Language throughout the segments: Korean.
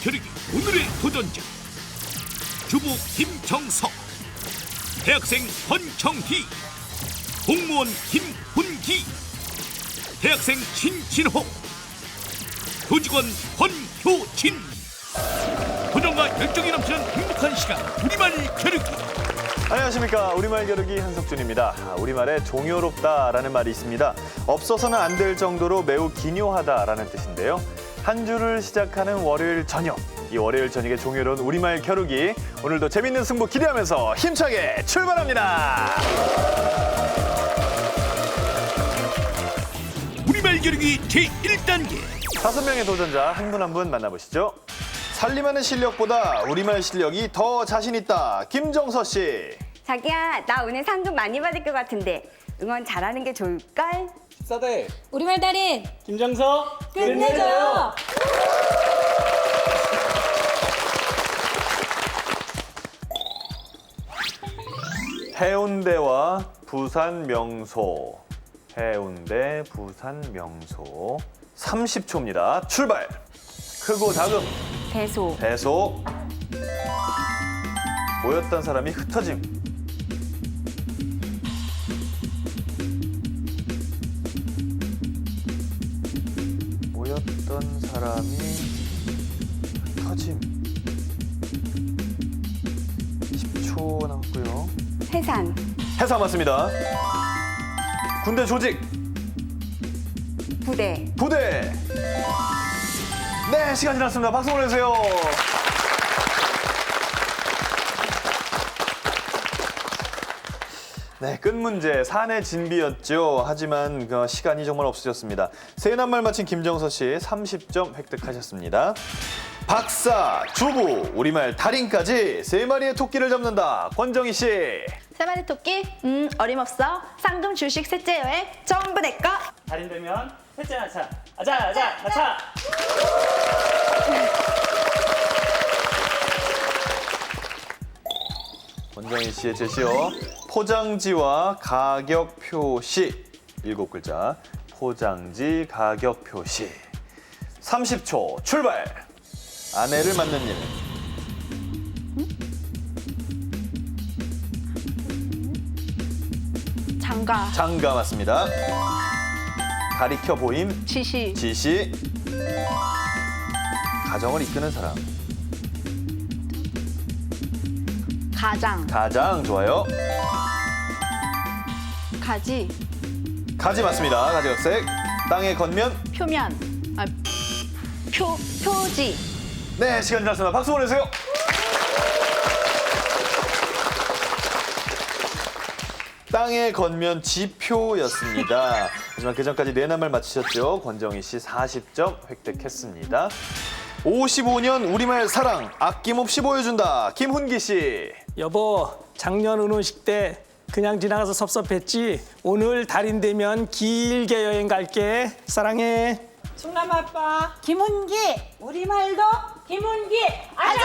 겨루기 오늘의 도전자 주부 김정석, 대학생 권정희, 공무원 김훈기, 대학생 신진호, 교직원 권효진. 도전과 열정이 넘치는 행복한 시간 우리말 겨루기. 안녕하십니까. 우리말 겨루기 한석준입니다. 우리말에 종요롭다라는 말이 있습니다. 없어서는 안 될 정도로 매우 기묘하다라는 뜻인데요. 한 주를 시작하는 월요일 저녁, 이 월요일 저녁의 종요로운 우리말 겨루기, 오늘도 재밌는 승부 기대하면서 힘차게 출발합니다. 우리말 겨루기 제1단계. 5명의 도전자 한 분 한 분 만나보시죠. 살림하는 실력보다 우리말 실력이 더 자신 있다. 김정서 씨. 자기야, 나 오늘 상금 많이 받을 것 같은데 응원 잘하는 게 좋을걸? 14대 우리말 달인 김정서 끝내줘요. 해운대와 부산 명소. 해운대, 부산 명소. 30초입니다. 출발. 크고 작음. 배소. 배소. 모였던 사람이 흩어짐. 모였던 사람이 흩어짐. 10초 남았고요. 해산. 해사 맞습니다. 군대 조직. 부대. 부대. 네, 시간 지났습니다. 박수 보내주세요. 네, 끝 문제 산의 진비였죠. 하지만 그 시간이 정말 없으셨습니다. 세 낱말 맞힌 김정서 씨 30점 획득하셨습니다. 박사, 주부, 우리말 달인까지 세 마리의 토끼를 잡는다. 권정희 씨. 세 마리 토끼? 어림없어. 상금, 주식, 셋째 여행 전부 내 거. 달인 되면 셋째 나차 아자 나차. 권정희 씨의 제시어. 포장지와 가격 표시. 7글자. 포장지, 가격 표시. 30초 출발. 아내를 맞는 일. 장가, 장가 맞습니다. 가리켜 보임. 지시, 지시. 가정을 이끄는 사람. 가장, 가장 좋아요. 가지, 가지 맞습니다. 가지각색. 땅의 겉면. 표면, 표지. 네, 시간 지났습니다. 박수 보내주세요. 땅의 겉면 지표였습니다. 하지만 그 전까지 네 낱말 맞히셨죠? 권정희 씨 40점 획득했습니다. 55년 우리말 사랑 아낌없이 보여준다. 김훈기 씨. 여보, 작년 은혼식 때 그냥 지나가서 섭섭했지. 오늘 달인 되면 길게 여행 갈게. 사랑해. 충남 아빠 김훈기 우리말도 김훈기 아자.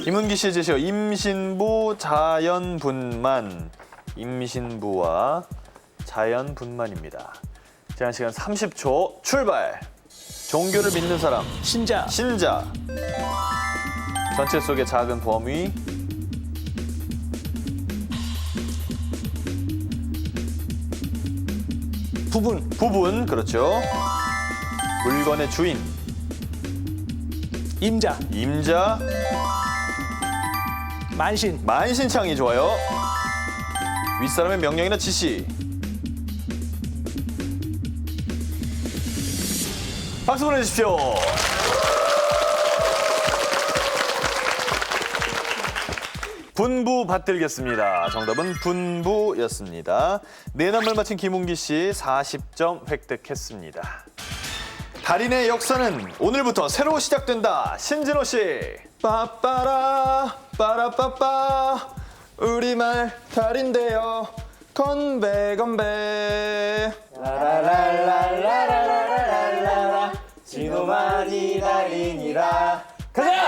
김훈기 씨의 제시어 임신부 자연분만. 임신부와 자연분만입니다. 제한 시간 30초 출발. 종교를 믿는 사람. 신자, 신자. 전체 속의 작은 범위. 부분, 부분. 그렇죠. 물건의 주인. 임자, 임자. 만신, 만신창이 좋아요. 윗사람의 명령이나 지시. 박수 보내주십시오. 분부 받들겠습니다. 정답은 분부였습니다. 네 낱말 맞힌 김웅기 씨 40점 획득했습니다. 달인의 역사는 오늘부터 새로 시작된다. 신진호 씨. 빠빠라 빠라빠빠 우리말 달인데요. 건배 건배. 라라라라라라라라라 진호만이 달인이라. 가자!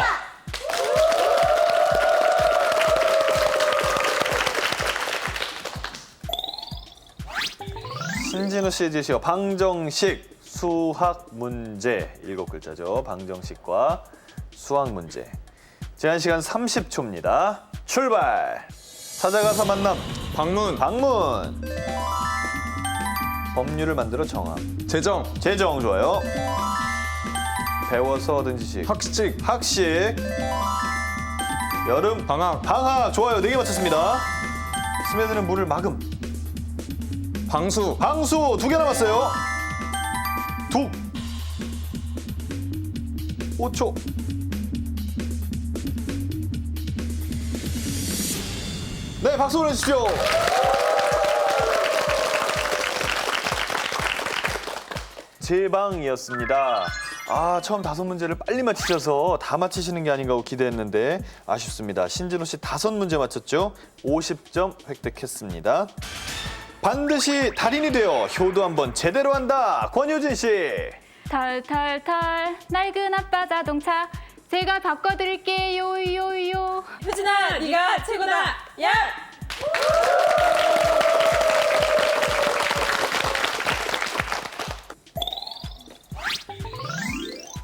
신진우 씨의 제시어 방정식 수학 문제 7글자죠. 방정식과 수학 문제. 제한 시간 30초입니다. 출발. 찾아가서 만남. 방문, 방문. 법률을 만들어 정함. 재정, 재정 좋아요. 배워서 얻은 지식. 학식, 학식. 여름. 방학, 방학 좋아요. 4개 맞췄습니다. 스며드는 물을 막음. 방수, 방수 2개 남았어요. 둑. 5초. 네, 박수 보내주십시오. 제방이었습니다. 처음 5문제를 빨리 맞히셔서 다 맞히시는 게 아닌가 하고 기대했는데 아쉽습니다. 신진호 씨 5문제 맞췄죠? 50점 획득했습니다. 반드시 달인이 되어 효도 한번 제대로 한다. 권효진 씨. 털털털 낡은 아빠 자동차 제가 바꿔드릴게요 요요. 효진아, 네가 최고다. 야!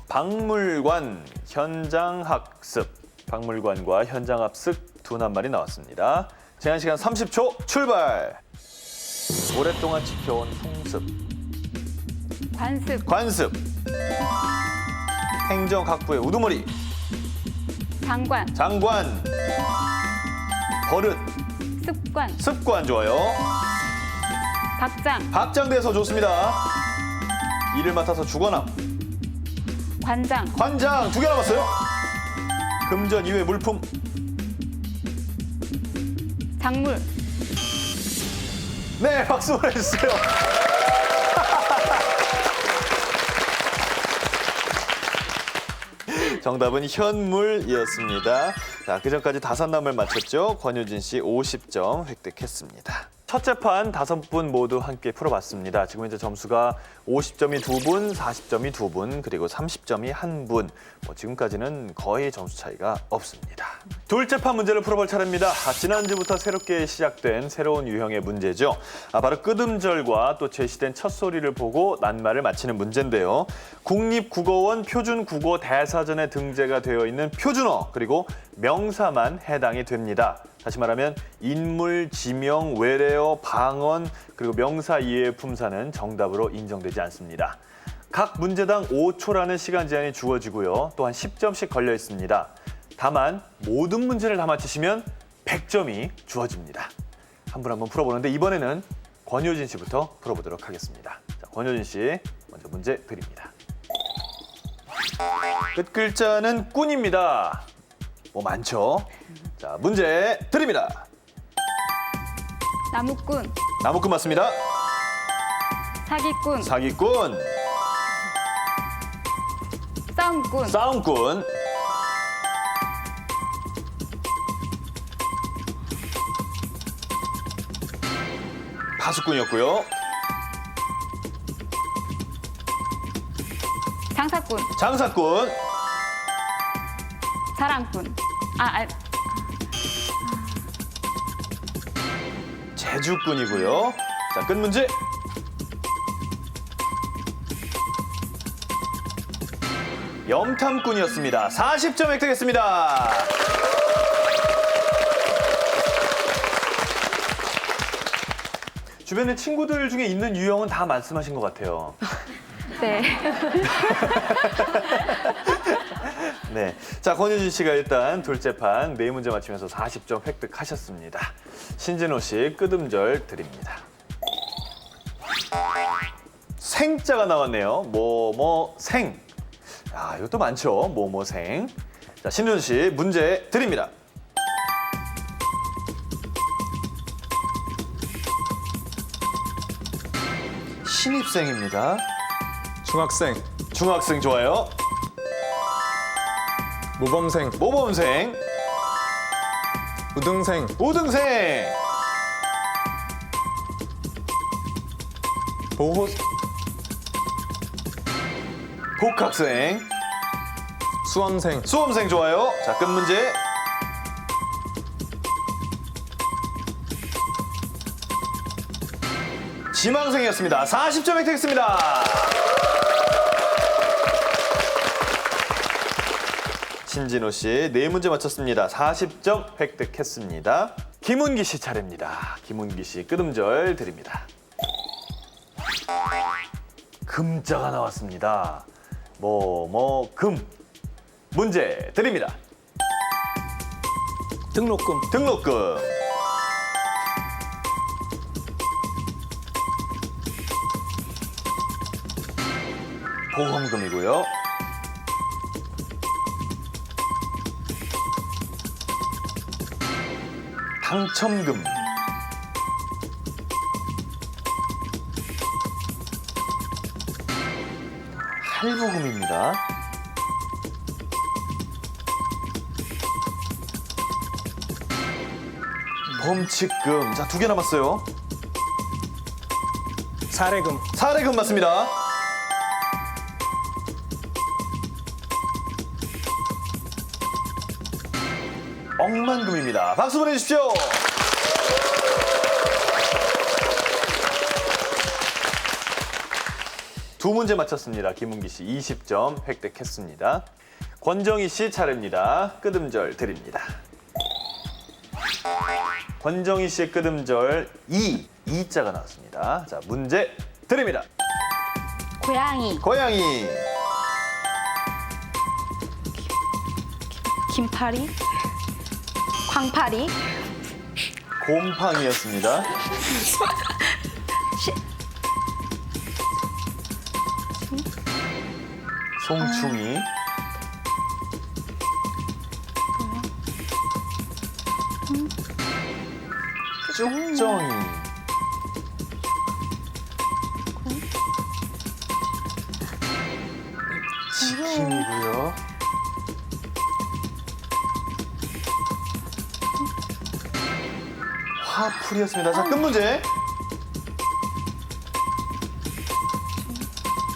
박물관 현장학습. 박물관과 현장학습 두 낱말이 나왔습니다. 제한 시간 30초 출발. 오랫동안 지켜온 풍습. 관습 관습. 행정학부의 우두머리. 장관 장관. 버릇. 습관 습관 좋아요. 박장 박장대소 좋습니다. 일을 맡아서 주거나. 관장 관장 2개 남았어요. 금전 이외 물품. 작물 네, 박수 보내주세요. 정답은 현물이었습니다. 자, 그전까지 5낱말 맞췄죠? 권효진 씨 50점 획득했습니다. 첫째 판 5분 모두 함께 풀어봤습니다. 지금 현재 점수가 50점이 2분, 40점이 2분, 그리고 30점이 1분. 지금까지는 거의 점수 차이가 없습니다. 둘째 판 문제를 풀어볼 차례입니다. 지난주부터 새롭게 시작된 새로운 유형의 문제죠. 바로 끄듬절과 또 제시된 첫 소리를 보고 낱말을 맞히는 문제인데요. 국립국어원 표준국어 대사전에 등재가 되어 있는 표준어 그리고 명사만 해당이 됩니다. 다시 말하면 인물, 지명, 외래어, 방언 그리고 명사 이외의 품사는 정답으로 인정되지 않습니다. 각 문제당 5초라는 시간 제한이 주어지고요. 또한 10점씩 걸려 있습니다. 다만 모든 문제를 다 맞히시면 100점이 주어집니다. 한 분 한 분 풀어보는데 이번에는 권효진 씨부터 풀어보도록 하겠습니다. 자, 권효진 씨 먼저 문제 드립니다. 끝 글자는 꾼입니다. 많죠? 자, 문제 드립니다. 나무꾼 나무꾼 맞습니다. 사기꾼 사기꾼, 싸움꾼 싸움꾼, 파수꾼이었고요. 장사꾼 장사꾼, 사랑꾼 제주꾼이고요. 자, 끝 문제. 염탐꾼이었습니다. 40점 획득했습니다. 주변에 친구들 중에 있는 유형은 다 말씀하신 것 같아요. 네. 네, 자, 권효진 씨가 일단 둘째 판 4문제 맞히면서 40점 획득하셨습니다. 신진호 씨 끄듬절 드립니다. 생자가 나왔네요. 생. 이것도 많죠. 생. 자, 신준 씨 문제 드립니다. 신입생입니다. 중학생, 중학생 좋아요. 모범생, 모범생, 우등생, 우등생, 복학생, 수험생, 수험생 좋아요. 자, 끝 문제. 지망생이었습니다. 40점 획득했습니다. 신진호 씨 4문제 맞췄습니다. 40점 획득했습니다. 김은기 씨 차례입니다. 김은기 씨 끄듬절 드립니다. 금자가 나왔습니다. 금. 문제 드립니다. 등록금, 등록금. 보험금이고요. 당첨금. 할부금입니다. 범칙금. 자, 2개 남았어요. 사례금, 사례금 맞습니다. 억만금입니다. 박수 보내주십시오. 두 문제 맞췄습니다. 김은기 씨 20점 획득했습니다. 권정희 씨 차례입니다. 끄듬절 드립니다. 권정희 씨의 끄듬절 2자가 나왔습니다. 자, 문제 드립니다. 고양이, 고양이, 김파리, 광파리, 곰팡이였습니다. 송충이, 쭉정이, 지킴이고요. 화풀이였습니다. 자, 끝 문제.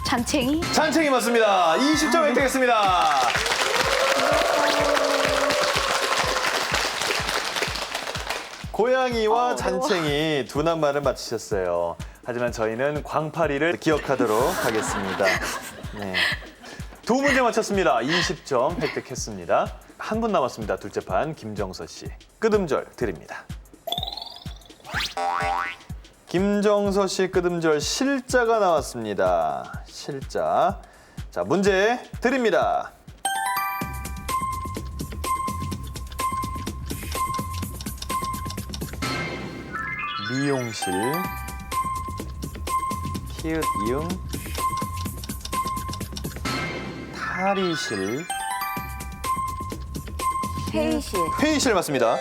잔챙이, 잔챙이 맞습니다. 20점 획득했습니다. 고양이와 잔챙이 두 낱말을 맞히셨어요. 하지만 저희는 광파리를 기억하도록 하겠습니다. 네. 두 문제 맞췄습니다. 20점 획득했습니다. 한 분 남았습니다. 둘째 판 김정서 씨. 끄듬절 드립니다. 김정서 씨 끄듬절 실자가 나왔습니다. 실자. 자, 문제 드립니다. 미용실, 키읔 이응, 탈의실, 회의실. 회의실 맞습니다.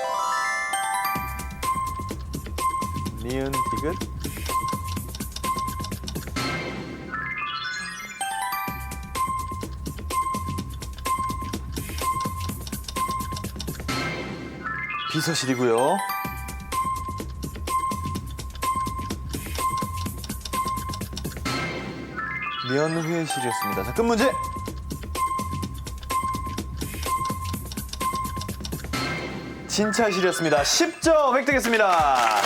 니은 디귿, 비서실이고요. 면회실이었습니다. 자, 끝 문제. 진찰실이었습니다. 10점 획득했습니다.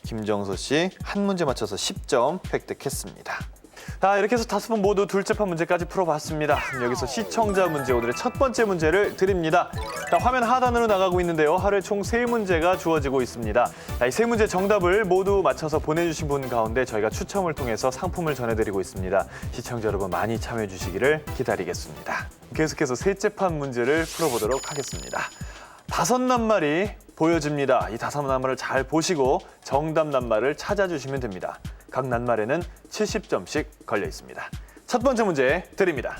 김정서 씨 한 문제 맞춰서 10점 획득했습니다. 자, 이렇게 해서 5분 모두 둘째 판 문제까지 풀어봤습니다. 여기서 시청자 문제, 오늘의 첫 번째 문제를 드립니다. 자, 화면 하단으로 나가고 있는데요. 하루에 총 3문제가 주어지고 있습니다. 자, 이 3문제 정답을 모두 맞춰서 보내주신 분 가운데 저희가 추첨을 통해서 상품을 전해드리고 있습니다. 시청자 여러분 많이 참여해주시기를 기다리겠습니다. 계속해서 셋째 판 문제를 풀어보도록 하겠습니다. 5낱말이 보여집니다. 이 5낱말을 잘 보시고 정답 낱말을 찾아주시면 됩니다. 각 낱말에는 70점씩 걸려 있습니다. 첫 번째 문제 드립니다.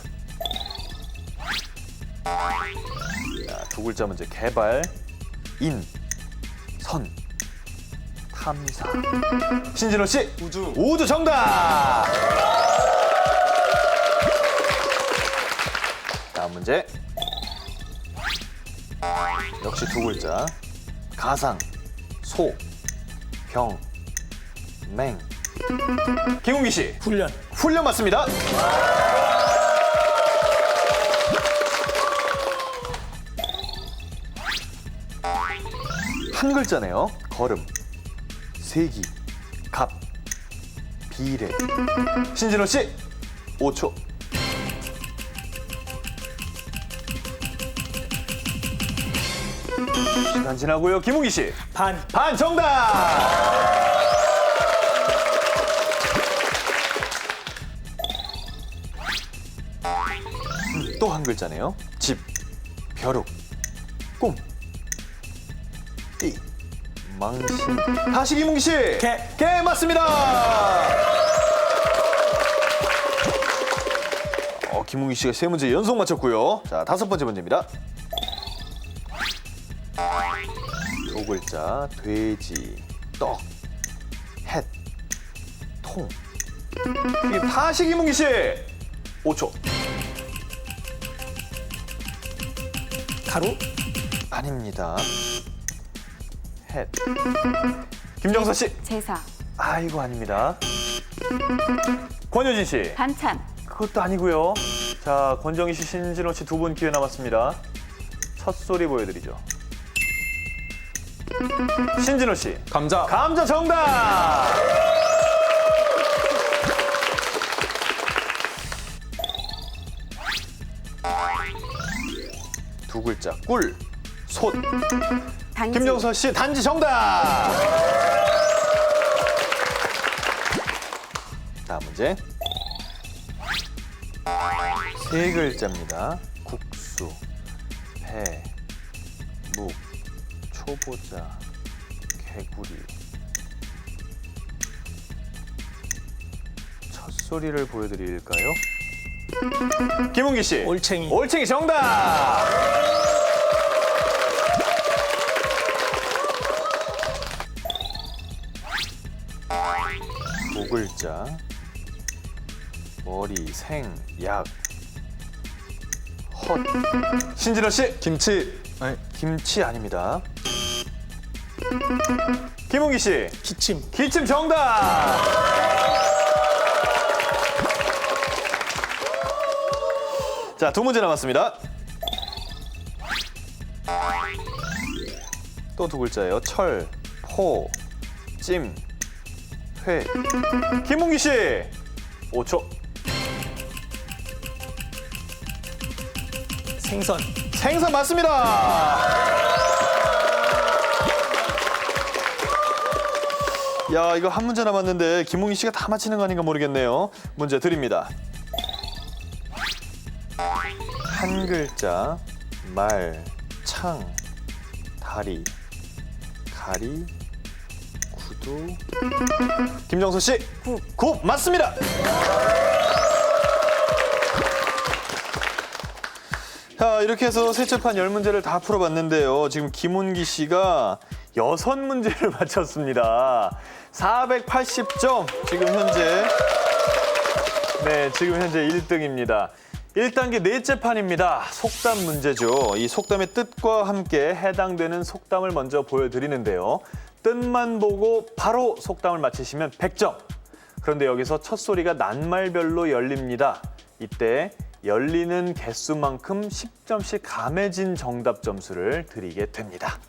자, 두 글자 문제. 개발, 인, 선, 탐사. 신진호 씨. 우주 정답. 다음 문제. 역시 두 글자. 가상, 소, 병, 맹. 김웅기 씨. 훈련, 훈련 맞습니다. 한 글자네요. 걸음, 세기, 갑, 비례. 신진호 씨, 5초. 시간 지나고요. 김웅기 씨, 반. 반 정답. 또 한 글자네요. 집, 벼룩, 꿈, 띠, 망신. 다시 김웅기 씨. 개 맞습니다. 김웅기 씨가 세 문제 연속 맞췄고요. 자, 다섯 번째 문제입니다. 두 글자, 돼지, 떡, 햇, 통. 다시 김웅기 씨. 5초. 가루. 아닙니다. 햇. 김정서 씨. 제사. 아이고, 아닙니다. 권효진 씨. 반찬. 그것도 아니고요. 자, 권정희 씨, 신진호 씨 두 분 기회 남았습니다. 첫 소리 보여드리죠. 신진호 씨. 감자. 감자 정답! 두 글자, 꿀, 솥. 단지. 김정서 씨, 단지 정답! 다음 문제. 세 글자입니다. 국수, 배, 묵, 초보자, 개구리. 첫 소리를 보여드릴까요? 김웅기 씨. 올챙이. 올챙이 정답! 두 글자. 머리, 생, 약. 헛. 신진호 씨. 김치. 아니, 김치 아닙니다. 김웅기 씨. 기침. 기침 정답! 자, 두 문제 남았습니다. 또 두 글자예요. 철, 포, 찜, 회. 김웅기 씨. 5초. 생선. 생선 맞습니다. 야, 이거 한 문제 남았는데 김웅희 씨가 다 맞히는 거 아닌가 모르겠네요. 문제 드립니다. 한 글자, 말, 창, 다리, 가리, 구두. 김정수 씨. 굽 맞습니다. 자, 이렇게 해서 셋째판 10문제를 다 풀어봤는데요. 지금 김훈기 씨가 6문제를 맞췄습니다. 480점. 지금 현재 1등입니다. 1단계 넷째 판입니다. 속담 문제죠. 이 속담의 뜻과 함께 해당되는 속담을 먼저 보여드리는데요. 뜻만 보고 바로 속담을 맞히시면 100점. 그런데 여기서 첫 소리가 낱말별로 열립니다. 이때 열리는 개수만큼 10점씩 감해진 정답 점수를 드리게 됩니다.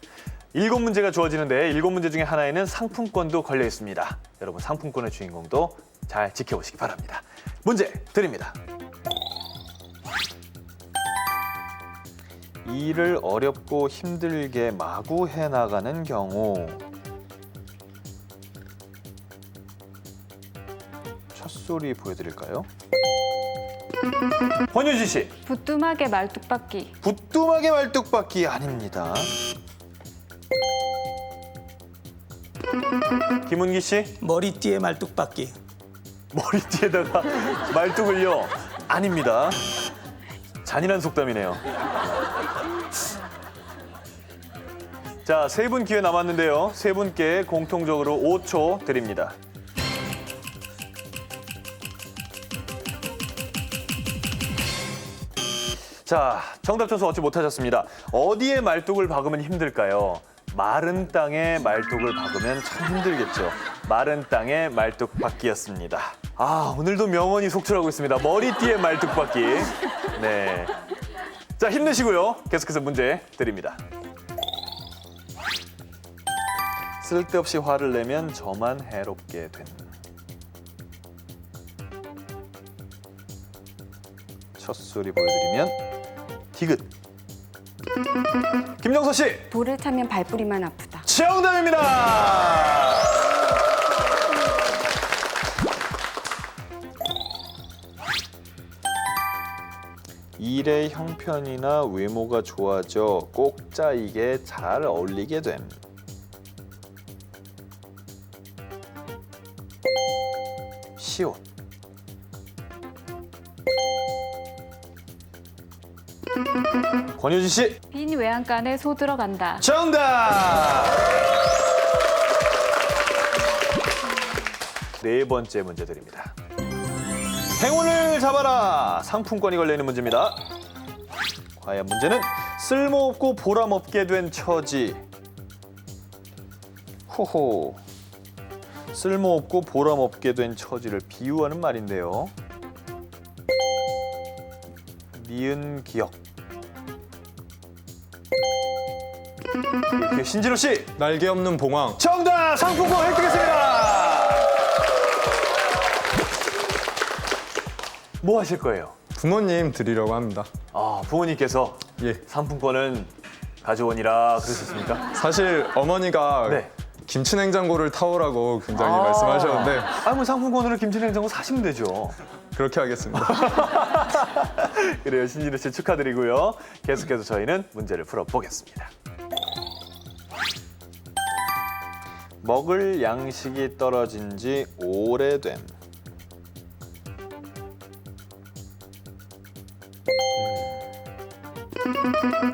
7문제가 주어지는데 7문제 중에 하나에는 상품권도 걸려 있습니다. 여러분, 상품권의 주인공도 잘 지켜보시기 바랍니다. 문제 드립니다. 일을 어렵고 힘들게 마구 해나가는 경우. 첫 소리 보여드릴까요? 권효진 씨. 부뚜막에 말뚝박기. 부뚜막에 말뚝박기 아닙니다. 김은기 씨. 머리띠에 말뚝박기. 머리띠에다가 말뚝을요? 아닙니다. 잔인한 속담이네요. 자, 세 분 기회 남았는데요. 세 분께 공통적으로 5초 드립니다. 자, 정답 점수 얻지 못하셨습니다. 어디에 말뚝을 박으면 힘들까요? 마른 땅에 말뚝을 박으면 참 힘들겠죠. 마른 땅에 말뚝 박기였습니다. 아, 오늘도 명언이 속출하고 있습니다. 머리띠에 말뚝 박기. 네. 자, 힘내시고요. 계속해서 문제 드립니다. 쓸데없이 화를 내면 저만 해롭게 된. 첫 소리 보여드리면 디귿. 김정서 씨 돌을 타면 발뿌리만 아프다. 정답입니다. 일의 형편이나 외모가 좋아져 꼭 짜이게 잘 어울리게 됨. 시옷. 권효진 씨 빈 외양간에 소 들어간다. 정답! 네 번째 문제 드립니다. 행운을 잡아라! 상품권이 걸려있는 문제입니다. 과연 문제는 쓸모없고 보람없게 된 처지. 호호. 쓸모없고 보람없게 된 처지를 비유하는 말인데요. 니은 기억. 신진호 씨 날개 없는 봉황. 정답! 상품권 획득했습니다. 뭐 하실 거예요? 부모님 드리려고 합니다. 아, 부모님께서 예. 상품권은 가져오니라 그러셨습니까? 사실 어머니가 네. 김치냉장고를 타오라고 굉장히 말씀하셨는데 뭐 상품권으로 김치냉장고 사시면 되죠. 그렇게 하겠습니다. 그래요, 신진호 씨 축하드리고요. 계속해서 저희는 문제를 풀어보겠습니다. 먹을 양식이 떨어진 지 오래된.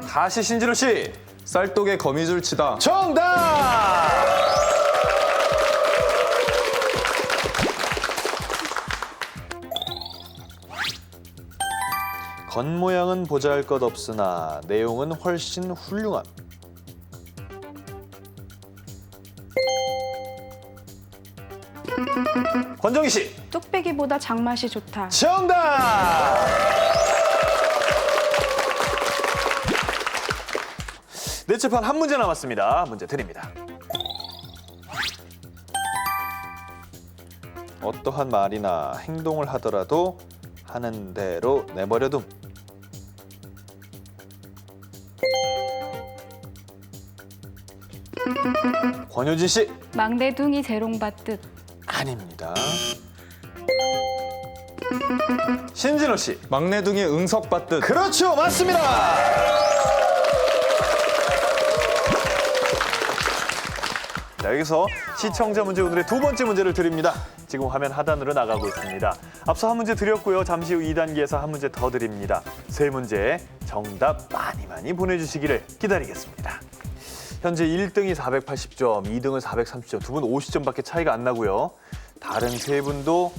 다시 신진호 씨. 쌀독에 거미줄 치다. 정답! 겉모양은 보잘것없으나 내용은 훨씬 훌륭함. 권정희 씨. 뚝배기보다 장맛이 좋다. 정답! 넷째판 한 문제 남았습니다. 문제 드립니다. 어떠한 말이나 행동을 하더라도 하는 대로 내버려둠. 권효진 씨. 막내둥이 재롱받듯. 아닙니다. 신진호 씨. 막내둥이 응석받듯. 그렇죠, 맞습니다. 자, 여기서 시청자 문제 오늘의 두 번째 문제를 드립니다. 지금 화면 하단으로 나가고 있습니다. 앞서 한 문제 드렸고요. 잠시 후 2단계에서 한 문제 더 드립니다. 세 문제 정답 많이 보내주시기를 기다리겠습니다. 현재 1등이 480점, 2등은 430점, 두 분 50점밖에 차이가 안 나고요. 다른 세 분도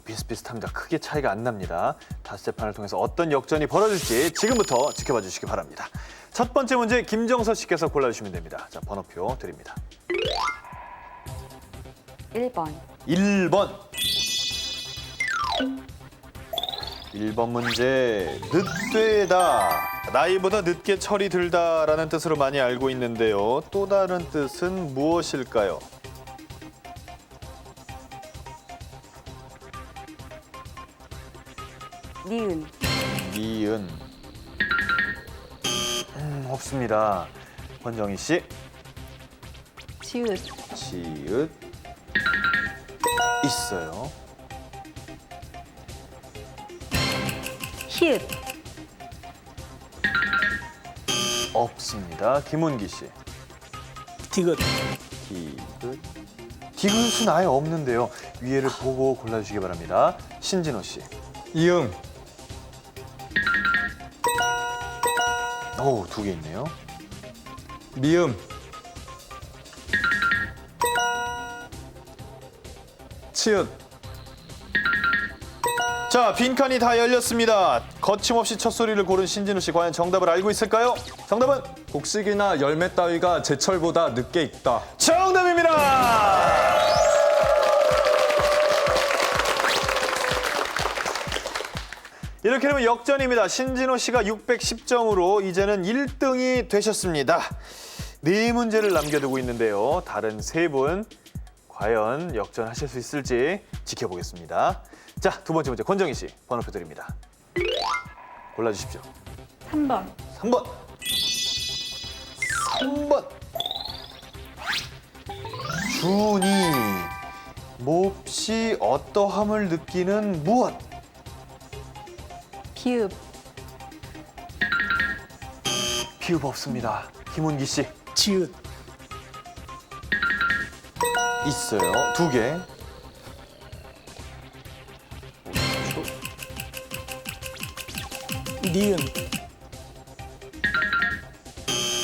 비슷비슷합니다. 크게 차이가 안 납니다. 다섯째 판을 통해서 어떤 역전이 벌어질지 지금부터 지켜봐 주시기 바랍니다. 첫 번째 문제 김정서 씨께서 골라주시면 됩니다. 자, 번호표 드립니다. 1번. 1번. 1번 문제, 늦되다. 나이보다 늦게 철이 들다라는 뜻으로 많이 알고 있는데요. 또 다른 뜻은 무엇일까요? 니은. 니은. 없습니다. 권정희 씨. 지읒. 지읒. 있어요. 히읗. 없습니다. 김은기 씨. 디귿. 디귿. 디귿은 아예 없는데요. 위에를 보고 골라주시기 바랍니다. 신진호 씨. 이응. 오, 두 개 있네요. 미음. 치읓. 자, 빈칸이 다 열렸습니다. 거침없이 첫 소리를 고른 신진우 씨, 과연 정답을 알고 있을까요? 정답은 곡식이나 열매 따위가 제철보다 늦게 익다. 정답입니다. 이렇게 되면 역전입니다. 신진호 씨가 610점으로 이제는 1등이 되셨습니다. 네 문제를 남겨두고 있는데요. 다른 세 분 과연 역전하실 수 있을지 지켜보겠습니다. 자, 두 번째 문제 권정희 씨 번호표 드립니다. 골라주십시오. 3번. 3번. 3번. 준이 몹시 어떠함을 느끼는 무엇? 비읍. 비읍 없습니다. 김훈기 씨 지읒. 있어요. 2개. 니은.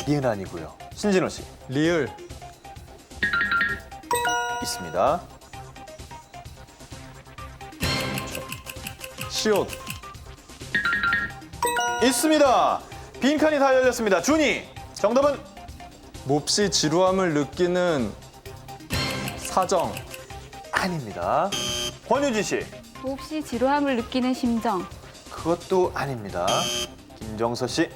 니은 아니고요. 신진호 씨 리을, 있습니다. 시옷, 있습니다. 빈칸이 다 열렸습니다. 준이 정답은 몹시 지루함을 느끼는 사정, 아닙니다. 권유진 씨 몹시 지루함을 느끼는 심정. 그것도 아닙니다. 김정서 씨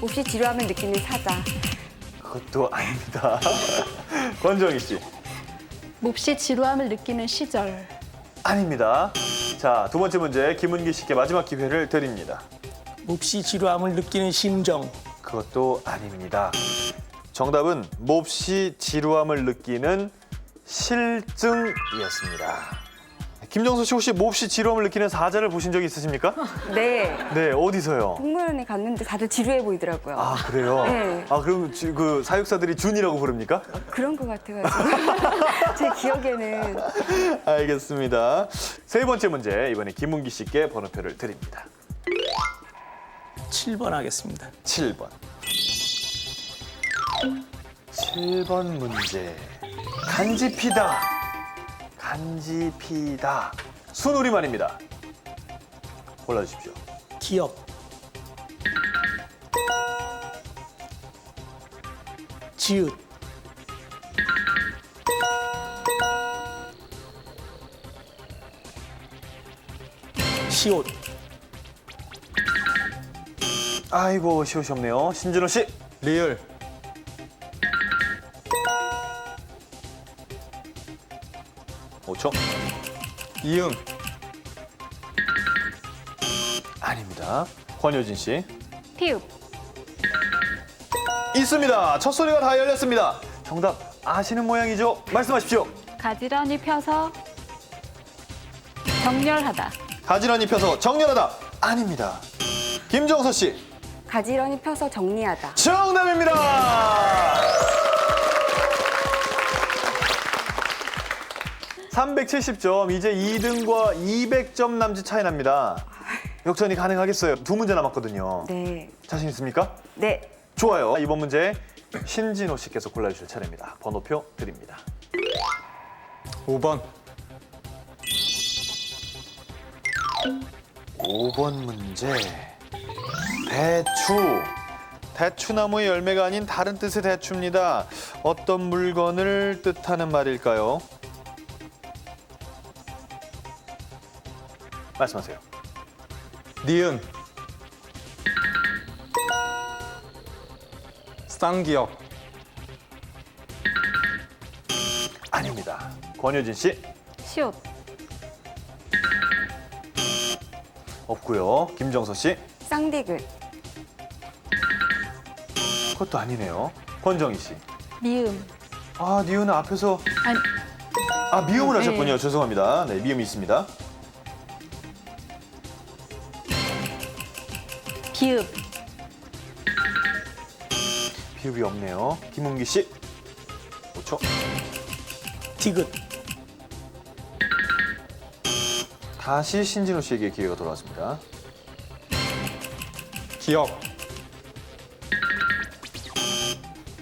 몹시 지루함을 느끼는 사자. 그것도 아닙니다. 권정희 씨 몹시 지루함을 느끼는 시절. 아닙니다. 자, 두 번째 문제 김은기 씨께 마지막 기회를 드립니다. 몹시 지루함을 느끼는 심정. 그것도 아닙니다. 정답은 몹시 지루함을 느끼는 실증이었습니다. 김정수 씨 혹시 몹시 지루함을 느끼는 사자를 보신 적이 있으십니까? 네. 네, 어디서요? 동물원에 갔는데 다들 지루해 보이더라고요. 아, 그래요? 네. 아, 그럼 그 사육사들이 준이라고 부릅니까? 그런 것 같아가지고 제 기억에는. 알겠습니다. 세 번째 문제 이번에 김은기 씨께 번호표를 드립니다. 7번 하겠습니다. 7번. 7번 문제. 간지피다. 간지피다. 순우리말입니다. 골라주십시오. 기억. 지읒. 시옷. 아이고 쉬우셨네요. 신진호 씨. 리을, 5초. 이응, 아닙니다. 권효진 씨. 피읍. 있습니다. 첫 소리가 다 열렸습니다. 정답 아시는 모양이죠? 말씀하십시오. 가지런히 펴서 정렬하다. 가지런히 펴서 정렬하다. 아닙니다. 김정서 씨. 가지런히 펴서 정리하다. 정답입니다. 370점. 이제 2등과 200점 남짓 차이 납니다. 역전이 가능하겠어요. 두 문제 남았거든요. 네. 자신 있습니까? 네. 좋아요. 이번 문제 신진호 씨께서 골라주실 차례입니다. 번호표 드립니다. 5번, 5번 문제. 대추. 대추나무의 열매가 아닌 다른 뜻의 대추입니다. 어떤 물건을 뜻하는 말일까요? 말씀하세요. 니은, 쌍기역, 아닙니다. 권효진 씨 시옷. 없고요. 김정서 씨 쌍디글. 그것도 아니네요. 권정희 씨. 미음. 아, 니은은 앞에서 아니, 아, 미음을 네. 하셨군요. 죄송합니다. 네, 미음이 있습니다. 비읍. 비읍이 없네요. 김은기 씨 5초. 디귿. 다시 신진호 씨에게 기회가 돌아왔습니다. 기역,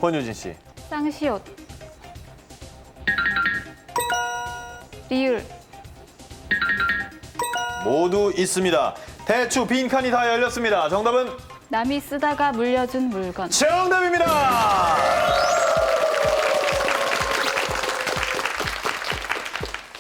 권효진 씨. 쌍시옷. 리을. 모두 있습니다. 대추 빈칸이 다 열렸습니다. 정답은 남이 쓰다가 물려준 물건. 정답입니다.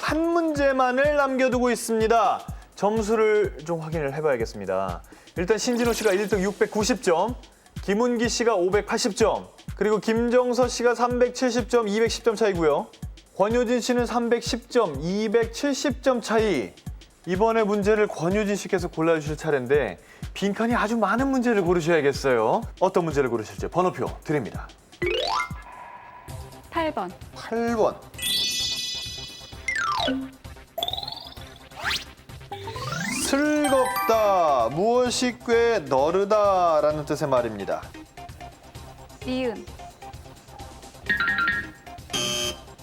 한 문제만을 남겨두고 있습니다. 점수를 좀 확인을 해봐야겠습니다. 일단 신진호 씨가 1등 690점, 김은기 씨가 580점, 그리고 김정서 씨가 370점, 210점 차이고요. 권효진 씨는 310점, 270점 차이. 이번에 문제를 권효진 씨께서 골라주실 차례인데 빈칸이 아주 많은 문제를 고르셔야겠어요. 어떤 문제를 고르실지 번호표 드립니다. 8번. 8번. 슬겁다, 무엇이 꽤 너르다라는 뜻의 말입니다. 니은.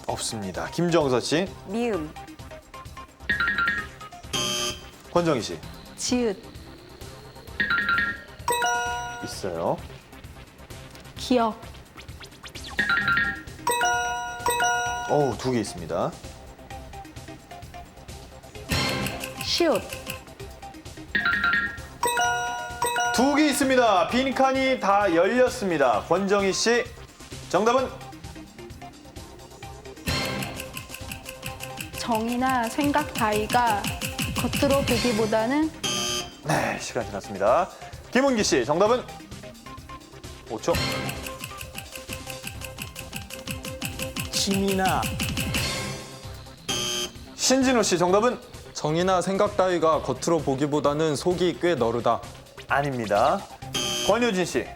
없습니다. 김정서 씨, 미음. 권정희 씨 지읒. 있어요. 기억. 어우, 2개 있습니다. 시옷. 2개 있습니다. 빈칸이 다 열렸습니다. 권정희 씨, 정답은 정이나 생각 따위가 겉으로 보기보다는 네, 시간 지났습니다. 김은기 씨, 정답은 5초. 짐이나 신진호 씨, 정답은 정이나 생각 따위가 겉으로 보기보다는 속이 꽤 너르다. 아닙니다. 권효진 씨,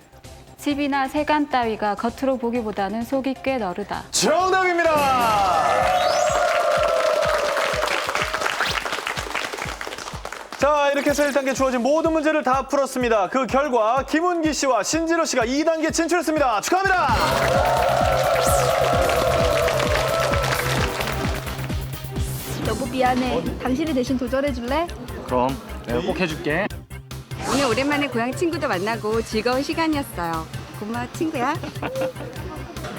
집이나 세간 따위가 겉으로 보기보다는 속이 꽤 너르다. 정답입니다. 자, 이렇게 해서 1단계 주어진 모든 문제를 다 풀었습니다. 그 결과 김은기 씨와 신진호 씨가 2단계 진출했습니다. 축하합니다. 여보 미안해. 당신이 대신 도전해줄래? 그럼 내가 꼭 해줄게. 오늘 오랜만에 고향 친구도 만나고 즐거운 시간이었어요. 고마워, 친구야.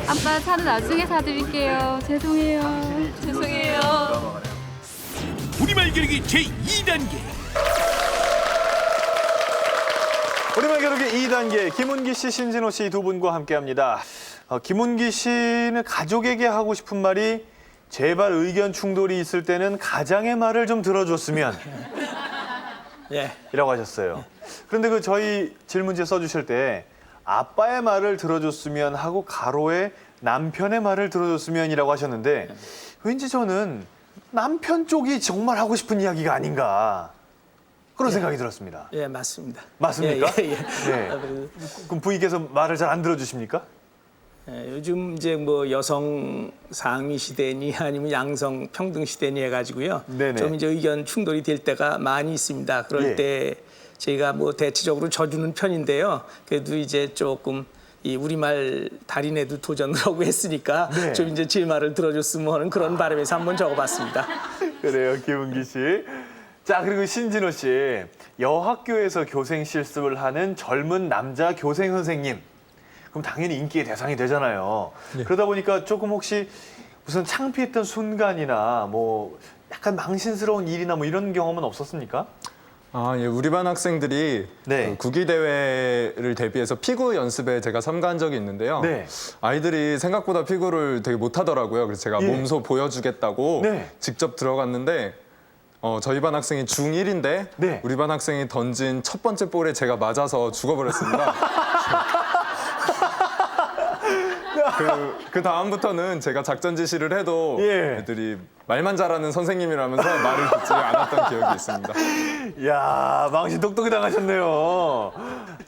아빠 차는 나중에 사드릴게요. 죄송해요. 죄송해요. 우리말 겨루기 제2단계. 우리말 겨루기 2단계 김은기 씨, 신진호 씨 두 분과 함께합니다. 김은기 씨는 가족에게 하고 싶은 말이 제발 의견 충돌이 있을 때는 가장의 말을 좀 들어줬으면 예. 이라고 하셨어요. 그런데 그 저희 질문지에 써주실 때 아빠의 말을 들어줬으면 하고 가로에 남편의 말을 들어줬으면이라고 하셨는데 왠지 저는 남편 쪽이 정말 하고 싶은 이야기가 아닌가 그런 생각이 들었습니다. 예, 맞습니다. 맞습니까? 예, 예, 예. 네. 아, 그럼 부인께서 말을 잘 안 들어주십니까? 예, 요즘 이제 뭐 여성 상위 시대니 아니면 양성 평등 시대니 해가지고요. 네네. 좀 이제 의견 충돌이 될 때가 많이 있습니다. 그럴 예. 때 저희가 뭐 대체적으로 져주는 편인데요. 그래도 이제 조금 이 우리말 달인에도 도전을 하고 했으니까 네. 좀 이제 제 말을 들어줬으면 하는 그런 바람에서 한번 적어봤습니다. 그래요, 김은기 씨. 자, 그리고 신진호 씨. 여학교에서 교생 실습을 하는 젊은 남자 교생 선생님. 그럼 당연히 인기의 대상이 되잖아요. 그러다 보니까 조금 혹시 무슨 창피했던 순간이나 뭐 약간 망신스러운 일이나 뭐 이런 경험은 없었습니까? 아, 예, 우리 반 학생들이 네. 그 구기 대회를 대비해서 피구 연습에 제가 참가한 적이 있는데요. 네. 아이들이 생각보다 피구를 되게 못하더라고요. 그래서 제가 예. 몸소 보여주겠다고 네. 직접 들어갔는데 저희 반 학생이 중1인데 네. 우리 반 학생이 던진 첫 번째 볼에 제가 맞아서 죽어버렸습니다. 그 다음부터는 제가 작전 지시를 해도 예. 애들이 말만 잘하는 선생님이라면서 말을 듣지 않았던 기억이 있습니다. 이야, 망신 똑똑히 당하셨네요.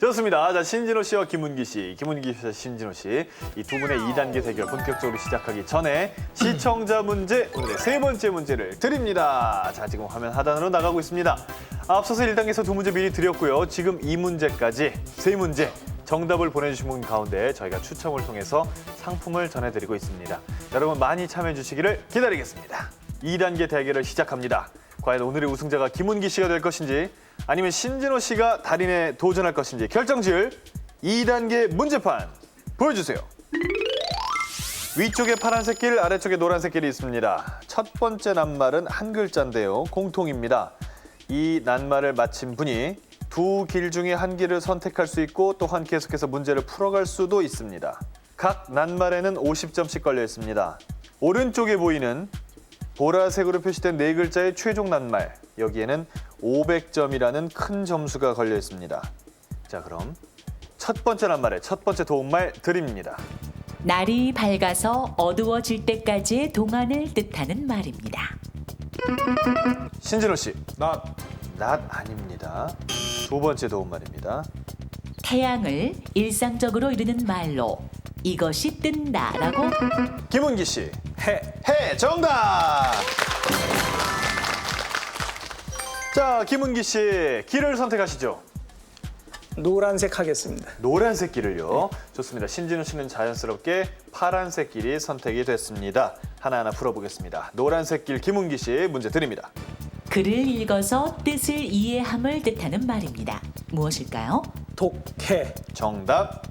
좋습니다. 자, 신진호 씨와 김은기 씨, 김은기 씨와 신진호 씨, 이 두 분의 2단계 대결 본격적으로 시작하기 전에 시청자 문제, 오늘의 세 번째 문제를 드립니다. 자, 지금 화면 하단으로 나가고 있습니다. 앞서서 1단계에서 두 문제 미리 드렸고요. 지금 이 문제까지 세 문제 정답을 보내주신 분 가운데 저희가 추첨을 통해서 상품을 전해드리고 있습니다. 여러분 많이 참여해 주시기를 기다리겠습니다. 2단계 대결을 시작합니다. 과연 오늘의 우승자가 김은기 씨가 될 것인지 아니면 신진호 씨가 달인에 도전할 것인지 결정지을 2단계 문제판 보여주세요. 위쪽에 파란색 길, 아래쪽에 노란색 길이 있습니다. 첫 번째 낱말은 한 글자인데요. 공통입니다. 이 낱말을 맞힌 분이 두 길 중에 한 길을 선택할 수 있고 또한 계속해서 문제를 풀어갈 수도 있습니다. 각 낱말에는 50점씩 걸려 있습니다. 오른쪽에 보이는 보라색으로 표시된 네 글자의 최종 낱말, 여기에는 500점이라는 큰 점수가 걸려 있습니다. 자, 그럼 첫 번째 낱말의 첫 번째 도움말 드립니다. 날이 밝아서 어두워질 때까지의 동안을 뜻하는 말입니다. 신진호 씨, 낮, 낮 아닙니다. 두 번째 도움말입니다. 태양을 일상적으로 이르는 말로 이것이 뜬다라고. 김은기 씨, 해. 해 정답! 자, 김은기 씨, 길을 선택하시죠. 노란색 하겠습니다. 노란색 길을요. 좋습니다. 신진우 씨는 자연스럽게 파란색 길이 선택이 됐습니다. 하나하나 풀어보겠습니다. 노란색 길 김은기 씨 문제 드립니다. 글을 읽어서 뜻을 이해함을 뜻하는 말입니다. 무엇일까요? 독해. 정답.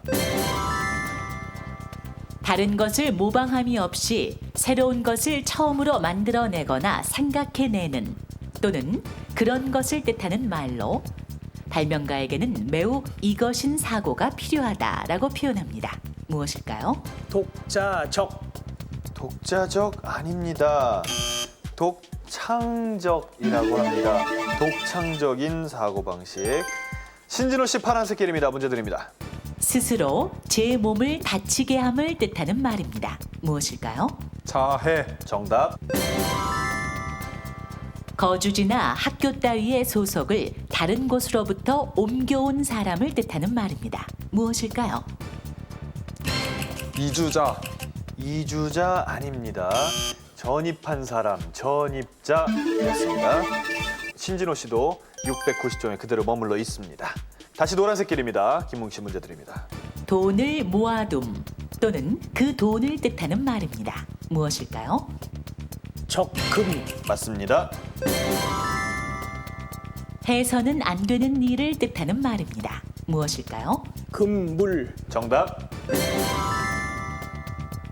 다른 것을 모방함이 없이 새로운 것을 처음으로 만들어내거나 생각해내는 또는 그런 것을 뜻하는 말로 발명가에게는 매우 이것인 사고가 필요하다라고 표현합니다. 무엇일까요? 독자적. 독자적 아닙니다. 독창적이라고 합니다. 독창적인 사고방식. 신진호 씨 파란색 길입니다. 문제 드립니다. 스스로 제 몸을 다치게 함을 뜻하는 말입니다. 무엇일까요? 자해, 정답. 거주지나 학교 따위의 소속을 다른 곳으로부터 옮겨온 사람을 뜻하는 말입니다. 무엇일까요? 이주자, 이주자 아닙니다. 전입한 사람, 전입자였습니다. 신진호 씨도 690점에 그대로 머물러 있습니다. 다시 노란색 길입니다. 김웅 씨 문제 드립니다. 돈을 모아둠 또는 그 돈을 뜻하는 말입니다. 무엇일까요? 적금. 맞습니다. 해서는 안 되는 일을 뜻하는 말입니다. 무엇일까요? 금물. 정답.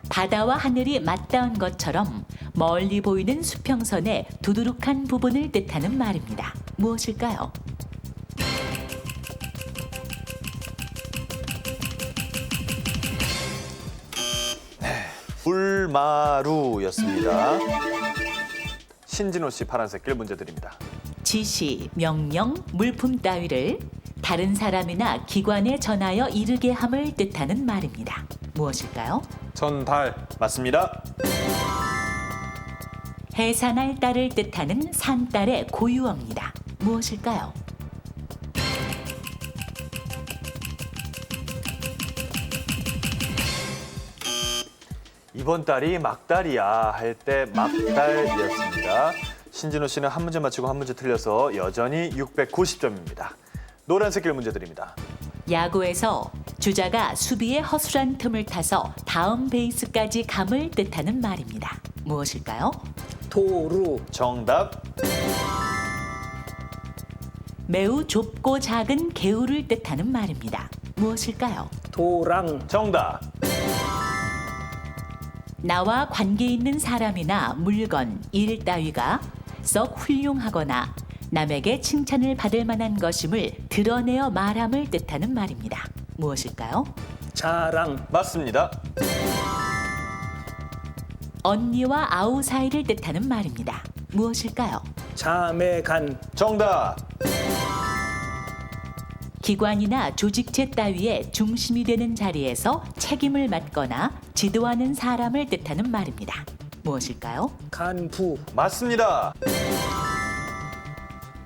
바다와 하늘이 맞닿은 것처럼 멀리 보이는 수평선의 두두룩한 부분을 뜻하는 말입니다. 무엇일까요? 불마루였습니다. 신진호 씨 파란색 길 문제 드립니다. 지시, 명령, 물품 따위를 다른 사람이나 기관에 전하여 이르게 함을 뜻하는 말입니다. 무엇일까요? 전달, 맞습니다. 해산할 딸을 뜻하는 산딸의 고유어입니다. 무엇일까요? 이번 달이 막달이야 할 때 막달이었습니다. 신진호 씨는 한 문제 맞히고 한 문제 틀려서 여전히 690점입니다. 노란색 길 문제 드립니다. 야구에서 주자가 수비의 허술한 틈을 타서 다음 베이스까지 감을 뜻하는 말입니다. 무엇일까요? 도루. 정답. 매우 좁고 작은 개울을 뜻하는 말입니다. 무엇일까요? 도랑. 정답. 나와 관계 있는 사람이나 물건, 일 따위가 썩 훌륭하거나 남에게 칭찬을 받을 만한 것임을 드러내어 말함을 뜻하는 말입니다. 무엇일까요? 자랑. 맞습니다. 언니와 아우 사이를 뜻하는 말입니다. 무엇일까요? 자매간. 정답. 기관이나 조직체 따위의 중심이 되는 자리에서 책임을 맡거나 지도하는 사람을 뜻하는 말입니다. 무엇일까요? 간부. 맞습니다.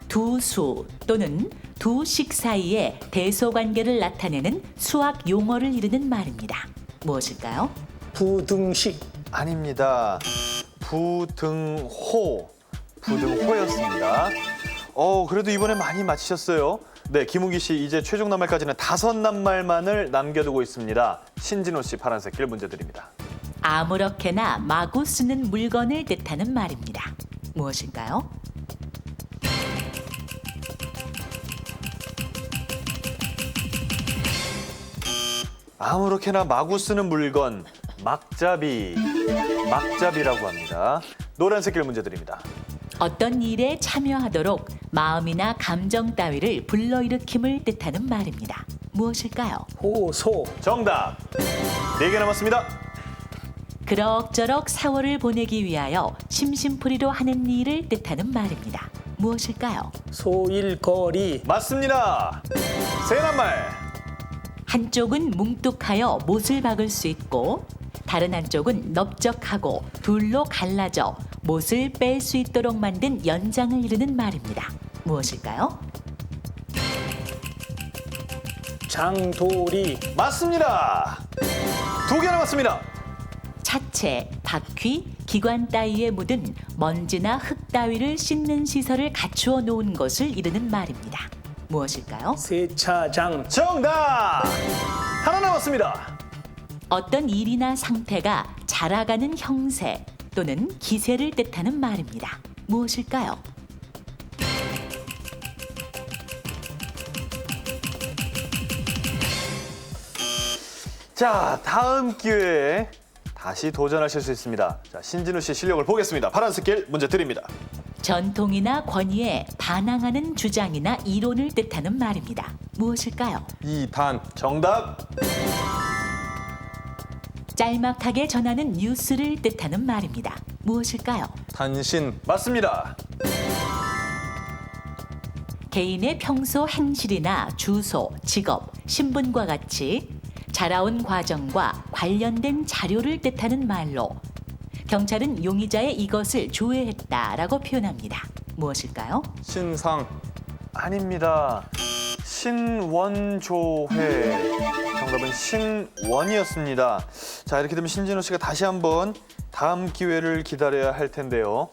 두 수 또는 두 식 사이의 대소관계를 나타내는 수학 용어를 이르는 말입니다. 무엇일까요? 부등식. 아닙니다. 부등호. 부등호였습니다. 그래도 이번에 많이 맞히셨어요. 네, 김우기 씨 이제 최종 낱말까지는 5낱말만을 남겨두고 있습니다. 신진호 씨 파란색 길 문제 드립니다. 아무렇게나 마구 쓰는 물건을 뜻하는 말입니다. 무엇일까요? 아무렇게나 마구 쓰는 물건, 막잡이. 막잡이라고 합니다. 노란색 길 문제 드립니다. 어떤 일에 참여하도록 마음이나 감정 따위를 불러일으킴을 뜻하는 말입니다. 무엇일까요? 호소. 정답. 4개 남았습니다. 그럭저럭 세월을 보내기 위하여 심심풀이로 하는 일을 뜻하는 말입니다. 무엇일까요? 소일거리. 맞습니다. 새 낱말. 한쪽은 뭉뚝하여 못을 박을 수 있고 다른 한쪽은 넓적하고 둘로 갈라져 못을 뺄 수 있도록 만든 연장을 이루는 말입니다. 무엇일까요? 장도리. 맞습니다. 2개 남았습니다. 차체, 바퀴, 기관 따위에 묻은 먼지나 흙 따위를 씻는 시설을 갖추어 놓은 것을 이르는 말입니다. 무엇일까요? 세차장. 정답. 하나 남았습니다. 어떤 일이나 상태가 자라가는 형세 또는 기세를 뜻하는 말입니다. 무엇일까요? 자, 다음 기회에 다시 도전하실 수 있습니다. 자, 신진우 씨 실력을 보겠습니다. 파란색 길 문제 드립니다. 전통이나 권위에 반항하는 주장이나 이론을 뜻하는 말입니다. 무엇일까요? 이단. 정답. 짤막하게 전하는 뉴스를 뜻하는 말입니다. 무엇일까요? 단신. 맞습니다. 개인의 평소 행실이나 주소, 직업, 신분과 같이 자라온 과정과 관련된 자료를 뜻하는 말로 경찰은 용의자의 이것을 조회했다라고 표현합니다. 무엇일까요? 신상. 아닙니다. 신원조회. 정답은 신원이었습니다. 자, 이렇게 되면 신진우 씨가 다시 한번 다음 기회를 기다려야 할 텐데요.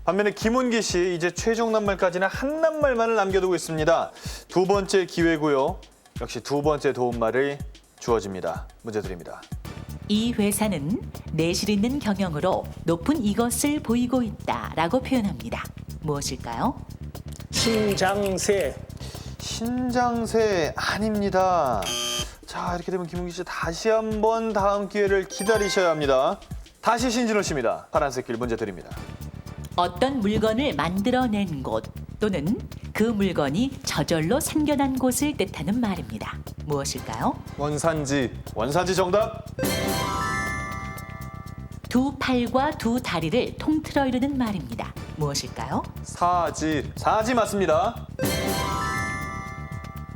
반면에 김은기 씨 이제 최종 낱말까지는 한 낱말만을 남겨두고 있습니다. 2번째 기회고요. 역시 2번째 도움말이 주어집니다. 문제 드립니다. 이 회사는 내실 있는 경영으로 높은 이것을 보이고 있다라고 표현합니다. 무엇일까요? 신장세. 신장세 아닙니다. 자, 이렇게 되면 김은기 씨 다시 한번 다음 기회를 기다리셔야 합니다. 다시 신진우 씨입니다. 파란색 길 문제 드립니다. 어떤 물건을 만들어낸 곳 또는 그 물건이 저절로 생겨난 곳을 뜻하는 말입니다. 무엇일까요? 원산지. 원산지 정답. 두 팔과 두 다리를 통틀어 이루는 말입니다. 무엇일까요? 사지. 사지 맞습니다.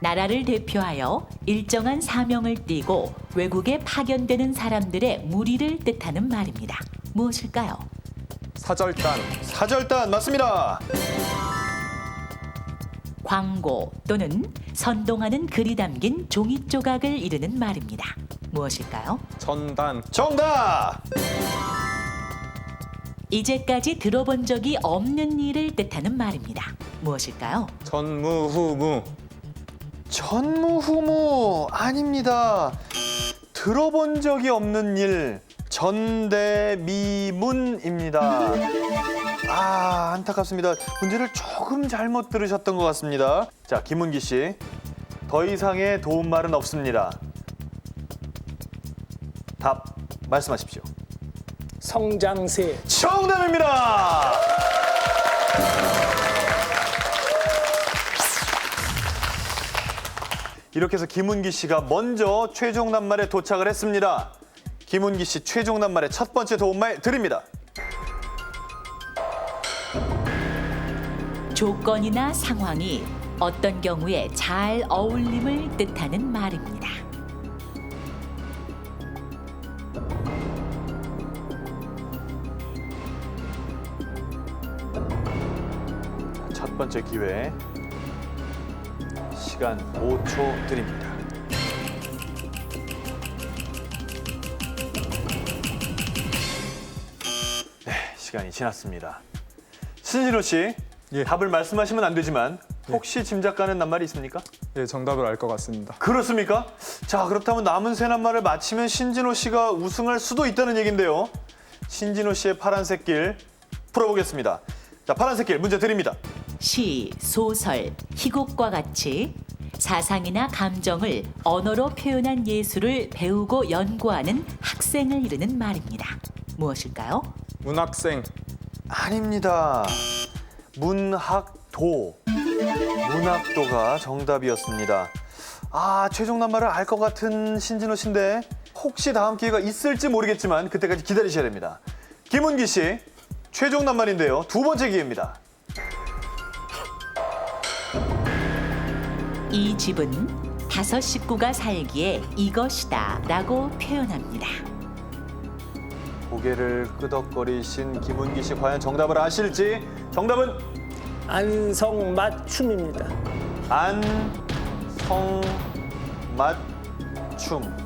나라를 대표하여 일정한 사명을 띠고 외국에 파견되는 사람들의 무리를 뜻하는 말입니다. 무엇일까요? 사절단. 사절단 맞습니다. 광고 또는 선동하는 글이 담긴 종이 조각을 이루는 말입니다. 무엇일까요? 전단. 정답. 이제까지 들어본 적이 없는 일을 뜻하는 말입니다. 무엇일까요? 전무후무. 전무후무 아닙니다. 들어본 적이 없는 일. 전대미문입니다. 아, 안타깝습니다. 문제를 조금 잘못 들으셨던 것 같습니다. 자, 김은기 씨. 더 이상의 도움말은 없습니다. 답 말씀하십시오. 성장세. 정답입니다. 이렇게 해서 김은기 씨가 먼저 최종 낱말에 도착을 했습니다. 김은기 씨 최종 낱말의 첫 번째 도움말 드립니다. 조건이나 상황이 어떤 경우에 잘 어울림을 뜻하는 말입니다. 첫 번째 기회. 시간 5초 드립니다. 네, 시간이 지났습니다. 신진호 씨, 예. 답을 말씀하시면 안 되지만 혹시 짐작 가는 낱말이 있습니까? 예, 정답을 알 것 같습니다. 그렇습니까? 자, 그렇다면 남은 세 낱말을 맞히면 신진호 씨가 우승할 수도 있다는 얘긴데요. 신진호 씨의 파란색 길 풀어보겠습니다. 자, 파란색 길 문제 드립니다. 시, 소설, 희곡과 같이 사상이나 감정을 언어로 표현한 예술을 배우고 연구하는 학생을 이르는 말입니다. 무엇일까요? 문학생. 아닙니다. 문학도. 문학도가 정답이었습니다. 아, 최종 낱말을 알 것 같은 신진호 씨인데 혹시 다음 기회가 있을지 모르겠지만 그때까지 기다리셔야 됩니다. 김은기 씨, 최종 낱말인데요. 2번째 기회입니다. 이 집은 5 식구가 살기에 이것이다 라고 표현합니다. 고개를 끄덕거리신 김은기 씨 과연 정답을 아실지. 정답은 안성맞춤입니다. 안성맞춤.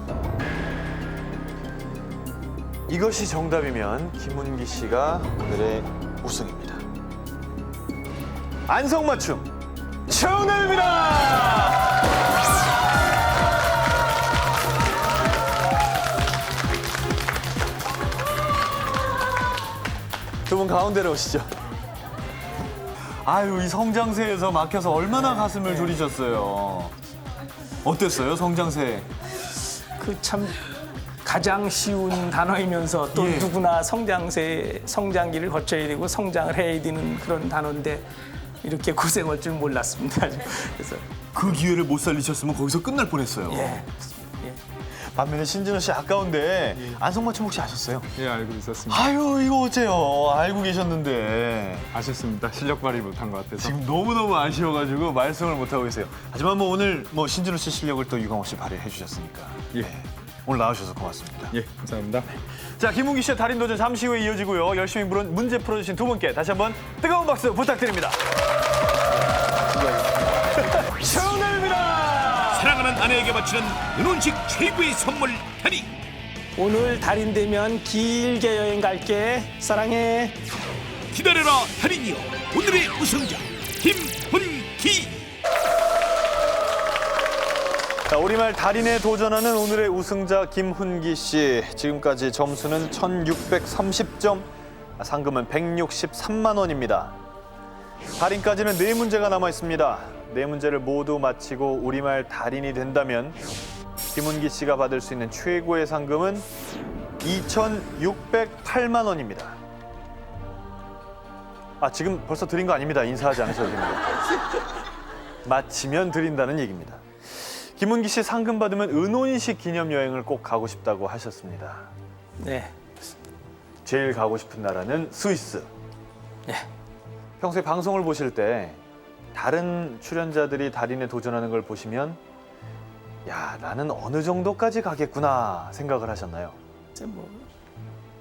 이것이 정답이면 김은기 씨가 오늘의 우승입니다. 안성맞춤 정답입니다. 두 분 가운데로 오시죠. 아유, 이 성장세에서 막혀서 얼마나 가슴을 졸이셨어요. 어땠어요, 성장세? 그 참 가장 쉬운 단어이면서 또 예. 누구나 성장기를 거쳐야 되고 성장을 해야 되는 그런 단어인데 이렇게 고생할 줄 몰랐습니다. 그래서 그 기회를 못 살리셨으면 거기서 끝날 뻔했어요. 예. 반면에 신진호 씨 아까운데 안성맞춤 혹시 아셨어요? 예, 알고 있었습니다. 아유, 이거 어째요? 알고 계셨는데. 아쉽습니다. 실력 발휘 못한 것 같아서. 지금 너무너무 아쉬워가지고 말씀을 못하고 계세요. 하지만 뭐 오늘 뭐 신진호 씨 실력을 또 유광없이 발휘해 주셨으니까. 예. 오늘 나와주셔서 고맙습니다. 예, 감사합니다. 자, 김은기 씨의 달인 도전 잠시 후에 이어지고요. 열심히 문제 풀어주신 두 분께 다시 한번 뜨거운 박수 부탁드립니다. 정답입니다. 사랑하는 아내에게 바치는 은혼식 최고의 선물 달인. 오늘 달인 되면 길게 여행 갈게. 사랑해. 기다려라 달인이여. 오늘의 우승자 김훈기. 자, 우리말 달인에 도전하는 오늘의 우승자 김훈기 씨. 지금까지 점수는 1630점, 상금은 163만 원입니다. 달인까지는 4문제가 남아 있습니다. 4문제를 모두 마치고 우리말 달인이 된다면 김훈기 씨가 받을 수 있는 최고의 상금은 2,608만 원입니다. 아, 지금 벌써 드린 거 아닙니다. 인사하지 않으셔도 됩니다. 마치면 드린다는 얘기입니다. 김은기 씨 상금 받으면 은혼식 기념여행을 꼭 가고 싶다고 하셨습니다. 네. 제일 가고 싶은 나라는 스위스. 네. 평소에 방송을 보실 때 다른 출연자들이 달인에 도전하는 걸 보시면 야, 나는 어느 정도까지 가겠구나 생각을 하셨나요? 뭐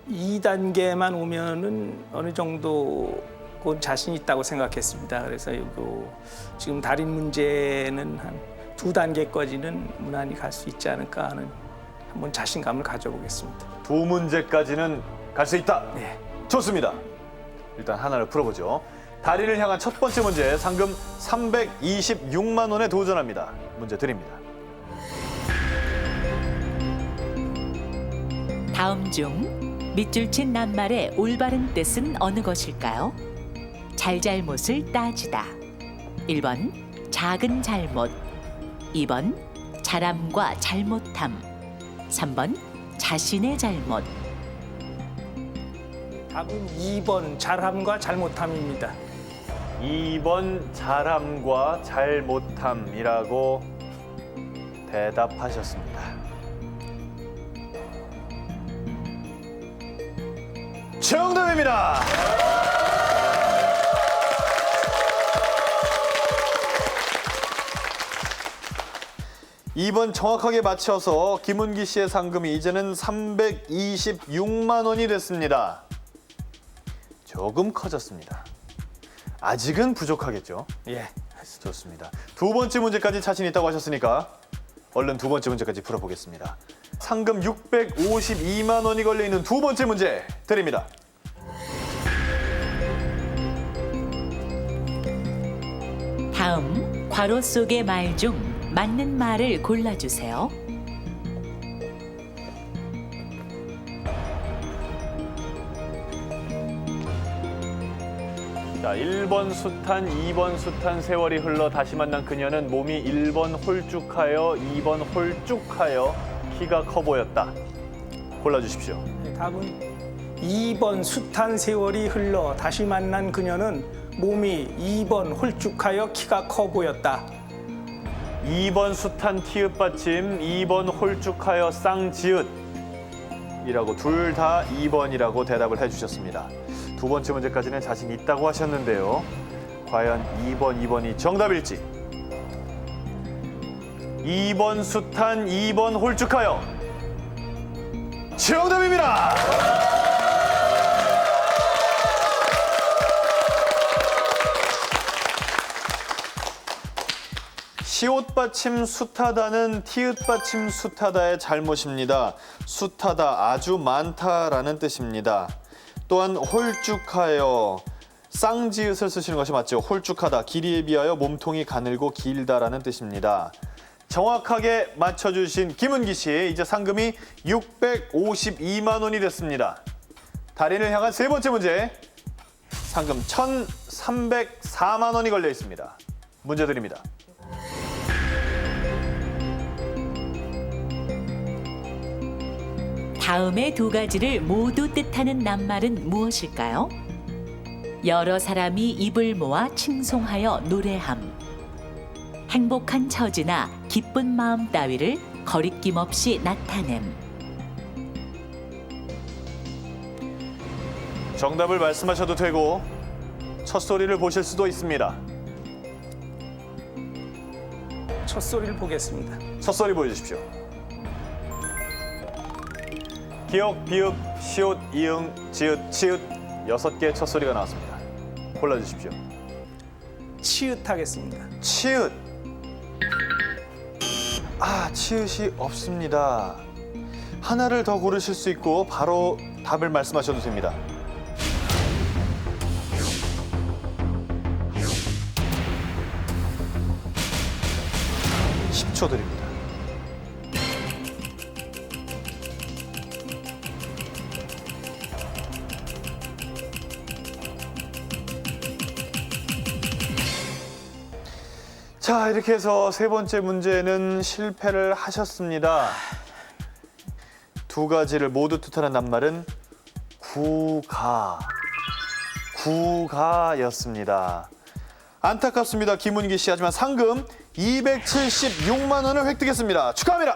2단계만 오면은 어느 정도 자신 있다고 생각했습니다. 그래서 이거 지금 달인 문제는 한 2단계까지는 무난히 갈 수 있지 않을까 하는 한번 자신감을 가져보겠습니다. 2문제까지는 갈 수 있다. 네. 좋습니다. 일단 하나를 풀어보죠. 달인을 향한 첫 번째 문제, 상금 326만 원에 도전합니다. 문제 드립니다. 다음 중 밑줄 친 낱말의 올바른 뜻은 어느 것일까요? 잘잘못을 따지다. 1번 작은 잘못, 2번 잘함과 잘못함, 3번 자신의 잘못. 답은 2번 잘함과 잘못함입니다. 2번 잘함과 잘못함이라고 대답하셨습니다. 정답입니다. 이번 정확하게 맞춰서 김은기 씨의 상금이 이제는 326만 원이 됐습니다. 조금 커졌습니다. 아직은 부족하겠죠? 예. 좋습니다. 두 번째 문제까지 자신 있다고 하셨으니까 얼른 두 번째 문제까지 풀어보겠습니다. 상금 652만 원이 걸려있는 두 번째 문제 드립니다. 다음 괄호 속의 말 중 맞는 말을 골라주세요. 자, 1번 숱한, 2번 숱한 세월이 흘러 다시 만난 그녀는 몸이 1번 홀쭉하여 2번 홀쭉하여 키가 커 보였다. 골라주십시오. 답은 2번 숱한 세월이 흘러 다시 만난 그녀는 몸이 2번 홀쭉하여 키가 커 보였다. 2번 숱한 티읕 받침, 2번 홀쭉하여 쌍지읒 이라고 둘 다 2번이라고 대답을 해주셨습니다. 두 번째 문제까지는 자신 있다고 하셨는데요. 과연 2번이 정답일지 2번 숱한 2번 홀쭉하여. 정답입니다. 시옷 받침 숱하다는 티읕 받침 숱하다의 잘못입니다. 숱하다 아주 많다라는 뜻입니다. 또한 홀쭉하여 쌍지읒을 쓰시는 것이 맞죠. 홀쭉하다 길이에 비하여 몸통이 가늘고 길다라는 뜻입니다. 정확하게 맞춰주신 김은기 씨, 이제 상금이 652만 원이 됐습니다. 달인을 향한 세 번째 문제, 상금 1,304만 원이 걸려 있습니다. 문제 드립니다. 다음의 두 가지를 모두 뜻하는 낱말은 무엇일까요? 여러 사람이 입을 모아 칭송하여 노래함. 행복한 처지나 기쁜 마음 따위를 거리낌 없이 나타냄. 정답을 말씀하셔도 되고 첫 소리를 보실 수도 있습니다. 첫 소리를 보겠습니다. 첫 소리 보여주십시오. 기역, 비읍, 시옷, 이응, 지읒, 치읒 6개의 첫 소리가 나왔습니다. 골라주십시오. 치읓하겠습니다. 치읒. 치읒이 없습니다. 하나를 더 고르실 수 있고 바로 답을 말씀하셔도 됩니다. (10초) 드립니다. 자, 이렇게 해서 세 번째 문제는 실패를 하셨습니다. 두 가지를 모두 뜻하는 낱말은 구가였습니다. 안타깝습니다, 김은기 씨. 하지만 상금 276만 원을 획득했습니다. 축하합니다.